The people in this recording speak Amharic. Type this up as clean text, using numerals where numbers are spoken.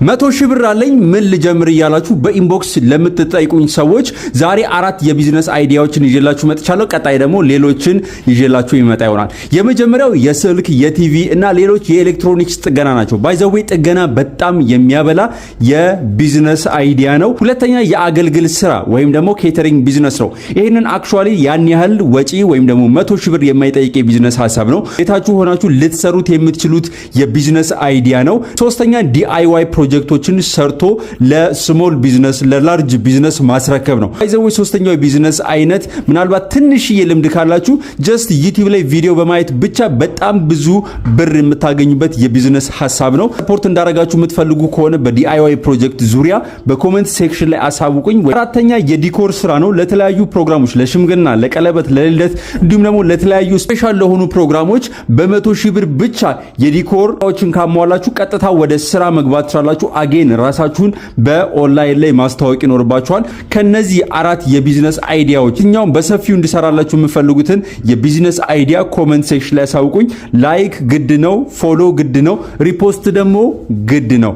100 ሺህ ብር አለኝ ምን ልጀምር እያላችሁ በኢንቦክስ ለምትጠይቁኝ ሰዎች ዛሬ 4 የቢዝነስ አይዲያዎችን ይዤላችሁ መጥቻለሁ። ቀጣይ ደግሞ ሌሎችን ይዤላችሁ ይመጣ ይሆናል። የመጀመሪያው የስልክ የቲቪ እና ሌሎች የኤሌክትሮኒክስ ጥገና ናቸው። ባይዘዌ ጥገና በጣም የሚያበላ የቢዝነስ አይዲያ ነው። ሁለተኛ የአገልግል ስራ ወይም ደግሞ ኬተሪንግ ቢዝነስ ነው። ይሄንን አክቹአሊ ያን ያህል ወጪ ወይም ደግሞ 100 ሺህ ብር የማይጠይቅ የቢዝነስ ሐሳብ ነው። ቤታችሁ ሆናችሁ ልትሰሩት የምትችሉት የቢዝነስ አይዲያ ነው። ሶስተኛ ዲአይዋይ ፕሮጀክቶችን ሰርቶ ለስሞል ቢዝነስ ለላርጅ ቢዝነስ ማስረከብ ነው። ባይዘው ሶስተኛው የቢዝነስ አይነት ምናልባት ትንሽዬ ልምድ ካላችሁ ጀስት ዩቲዩብ ላይ ቪዲዮ በማየት ብቻ በጣም ብዙ ብር የምታገኙበት የቢዝነስ ሐሳብ ነው። ሰፖርት እንዳረጋችሁ የምትፈልጉ ከሆነ በዲአይዋይ ፕሮጀክት ዙሪያ በኮሜንት ሴክሽን ላይ አሳውቁኝ። አራተኛ የዲኮር ስራ ነው። ለተለያዩ ፕሮግራሞች ለሽምግልና፣ ለቀለበት፣ ለልደት እንዲሁም ደግሞ ለተለያዩ ስፔሻል ለሆኑ ፕሮግራሞች በ100 ሺህ ብር ብቻ የዲኮርዎችን ካሟላችሁ ቀጥታ ወደ ስራ መግባት ትችላላችሁ። አጌን ራሳችሁን በኦንላይን ላይ ማስተዋወቅ ይኖርባችኋል። ከነዚህ 4 የቢዝነስ አይዲያዎች እኛውም በሰፊው እንድሰራላችሁ የምፈልጉትን የቢዝነስ አይዲያ ኮሜንት ሴክሽን ላይ አሳውቁኝ። ላይክ ግድ ነው፣ ፎሎ ግድ ነው፣ ሪፖስት ደግሞ ግድ ነው።